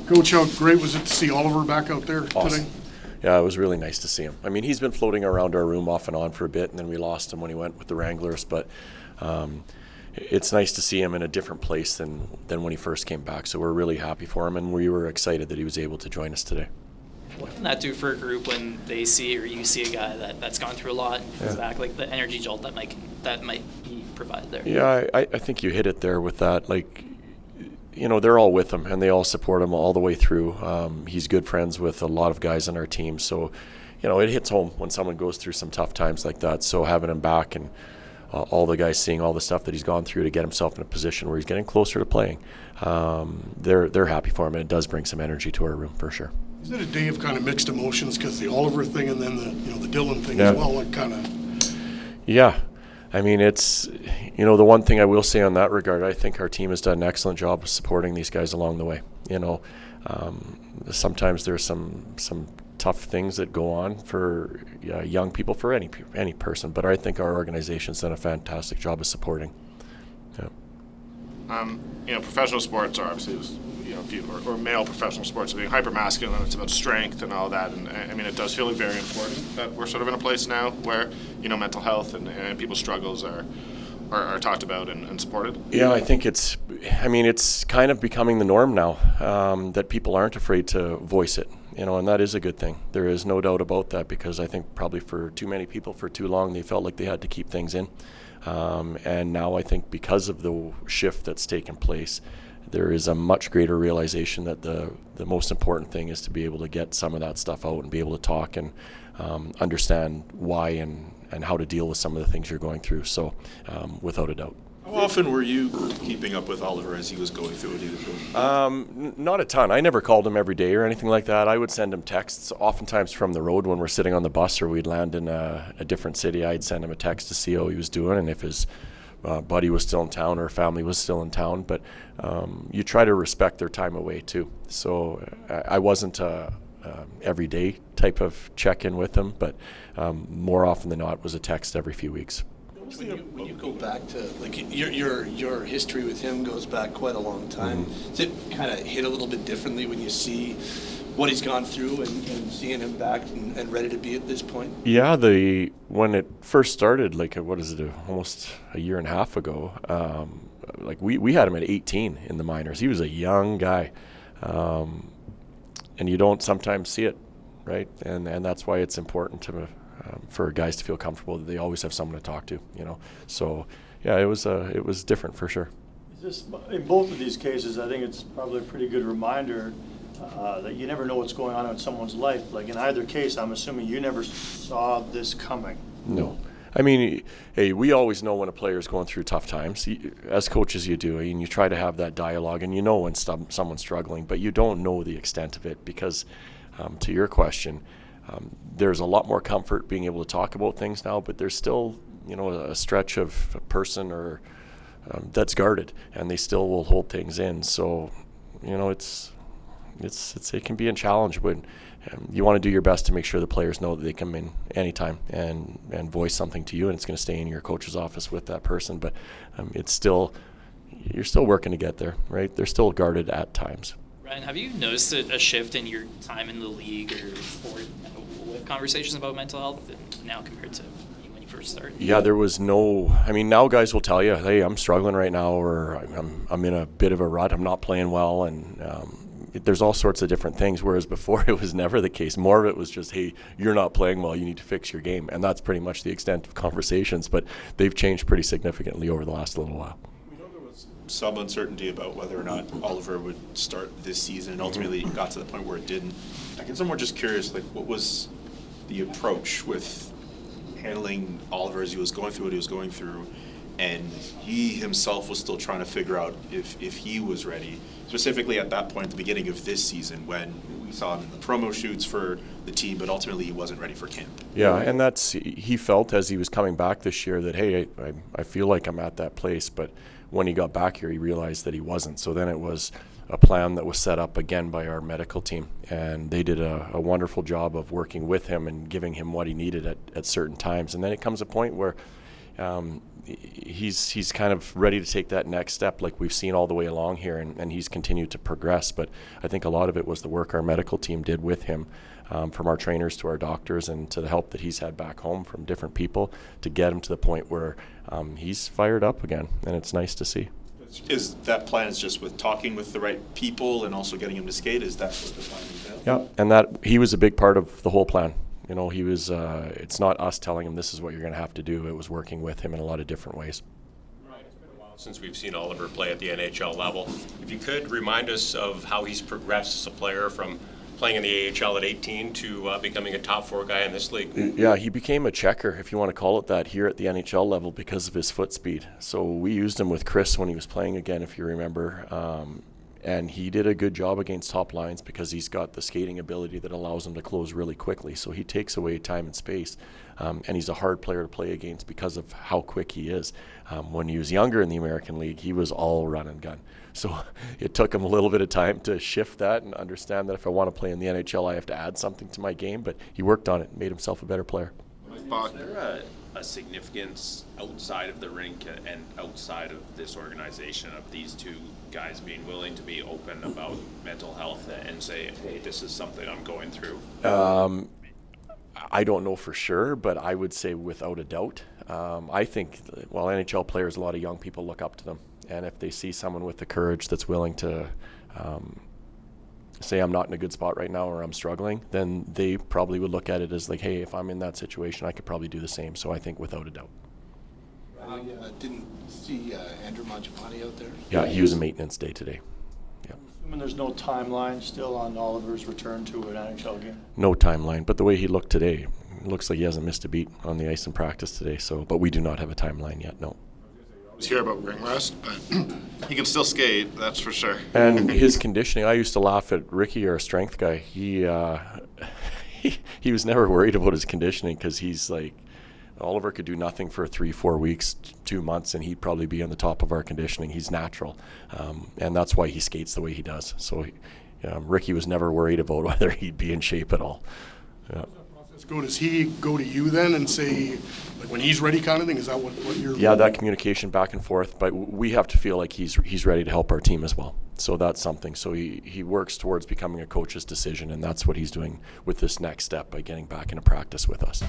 Coach, how great was it to see Oliver back out there Awesome. today? Yeah, it was really nice to see him. I mean, he's been floating around our room off and on for a bit, and then we lost him when he went with the Wranglers. But it's nice to see him in a different place than when he first came back. So we're really happy for him, and we were excited that he was able to join us today. What can that do for a group when they see or you see a guy that's gone through a lot and comes back, like the energy jolt that might be provided there? Yeah, I think you hit it there with that. Like, you know, they're all with him and they all support him all the way through. He's good friends with a lot of guys on our team. So, you know, it hits home when someone goes through some tough times like that. So having him back and all the guys seeing all the stuff that he's gone through to get himself in a position where he's getting closer to playing, they're happy for him, and it does bring some energy to our room for sure. Is it a day of kind of mixed emotions because the Oliver thing and then the Dylan thing as well? Like kind of. Yeah. I mean, it's, you know, the one thing I will say on that regard, I think our team has done an excellent job of supporting these guys along the way. You know, sometimes there's some tough things that go on for young people, for any person, but I think our organization's done a fantastic job of supporting. Yeah. You know, professional sports are obviously, or male professional sports are being hyper masculine. It's about strength and all that. And I mean, it does feel very important that we're sort of in a place now where, you know, mental health and people's struggles are talked about and supported. Yeah, I think it's kind of becoming the norm now, that people aren't afraid to voice it, you know, and that is a good thing. There is no doubt about that, because I think probably for too many people for too long, they felt like they had to keep things in. And now I think because of the shift that's taken place, there is a much greater realization that the most important thing is to be able to get some of that stuff out and be able to talk and understand why and how to deal with some of the things you're going through. So without a doubt. How often were you keeping up with Oliver as he was going through what he was doing? Not a ton. I never called him every day or anything like that. I would send him texts, oftentimes from the road when we're sitting on the bus or we'd land in a different city. I'd send him a text to see how he was doing and if his buddy was still in town or family was still in town. But you try to respect their time away too. So I wasn't a everyday type of check-in with him, but more often than not was a text every few weeks. When you go back to, like, your history with him goes back quite a long time. Does it kind of hit a little bit differently when you see what he's gone through and seeing him back and ready to be at this point? Yeah, when it first started, like, what is it, almost a year and a half ago, like we had him at 18 in the minors. He was a young guy, and you don't sometimes see it, right? And that's why it's important for guys to feel comfortable that they always have someone to talk to, you know. So yeah, it was different for sure. Just in both of these cases, I think it's probably a pretty good reminder that you never know what's going on in someone's life. Like in either case, I'm assuming you never saw this coming. No. I mean, hey, we always know when a player's going through tough times. As coaches, you do, and you try to have that dialogue, and you know when someone's struggling, but you don't know the extent of it because, to your question, there's a lot more comfort being able to talk about things now, but there's still, you know, a stretch of a person or that's guarded, and they still will hold things in. So, you know, it can be a challenge, but you want to do your best to make sure the players know that they come in anytime and voice something to you, and it's going to stay in your coach's office with that person. But you're still working to get there, right? They're still guarded at times. Ryan, have you noticed a shift in your time in the league or with conversations about mental health now compared to when you first started? Yeah, there was now guys will tell you, hey, I'm struggling right now, or I'm in a bit of a rut, I'm not playing well, and there's all sorts of different things, whereas before it was never the case. More of it was just, hey, you're not playing well, you need to fix your game, and that's pretty much the extent of conversations, but they've changed pretty significantly over the last little while. Some uncertainty about whether or not Oliver would start this season, and ultimately it got to the point where it didn't. I guess I'm more just curious, like, what was the approach with handling Oliver as he was going through what he was going through, and he himself was still trying to figure out if he was ready, specifically at that point at the beginning of this season when we saw him in the promo shoots for the team, but ultimately he wasn't ready for camp. Yeah, and he felt as he was coming back this year that, hey, I feel like I'm at that place, but when he got back here, he realized that he wasn't. So then it was a plan that was set up again by our medical team, and they did a wonderful job of working with him and giving him what he needed at certain times. And then it comes a point where he's kind of ready to take that next step, like we've seen all the way along here, and he's continued to progress. But I think a lot of it was the work our medical team did with him, from our trainers to our doctors, and to the help that he's had back home from different people to get him to the point where he's fired up again, and it's nice to see. Is that plan is just with talking with the right people and also getting him to skate? Is that what the plan entails? Yeah, and that he was a big part of the whole plan. You know, he was. It's not us telling him this is what you're going to have to do. It was working with him in a lot of different ways. It's been a while since we've seen Oliver play at the NHL level. If you could remind us of how he's progressed as a player from playing in the AHL at 18 to becoming a top 4 guy in this league. Yeah, he became a checker, if you want to call it that, here at the NHL level because of his foot speed. So we used him with Chris when he was playing again, if you remember. And he did a good job against top lines because he's got the skating ability that allows him to close really quickly. So he takes away time and space. And he's a hard player to play against because of how quick he is. When he was younger in the American League, he was all run and gun. So it took him a little bit of time to shift that and understand that if I want to play in the NHL, I have to add something to my game. But he worked on it and made himself a better player. Is there a significance outside of the rink and outside of this organization of these two guys being willing to be open about mental health and say, hey, this is something I'm going through? I don't know for sure, but I would say without a doubt. I think, well, NHL players, a lot of young people look up to them. And if they see someone with the courage that's willing to say I'm not in a good spot right now or I'm struggling, then they probably would look at it as like, hey, if I'm in that situation, I could probably do the same. So I think without a doubt. I didn't see Andrew Mangiapane out there. Yeah, he was a maintenance day today. Yeah. Assuming there's no timeline still on Oliver's return to an NHL game. No timeline, but the way he looked today, it looks like he hasn't missed a beat on the ice in practice today. So, but we do not have a timeline yet, no. Hear about ring rust, but he can still skate, that's for sure. And his conditioning, I used to laugh at Ricky, our strength guy. He was never worried about his conditioning because he's like, Oliver could do nothing for 3-4 weeks, 2 months, and he'd probably be on the top of our conditioning. He's natural, and that's why he skates the way he does. So Ricky was never worried about whether he'd be in shape at all. Yeah. Does he go to you then and say, like, when he's ready kind of thing? Is that what you're... Yeah, that communication back and forth, but we have to feel like he's ready to help our team as well. So that's something. So he works towards becoming a coach's decision, and that's what he's doing with this next step by getting back into practice with us.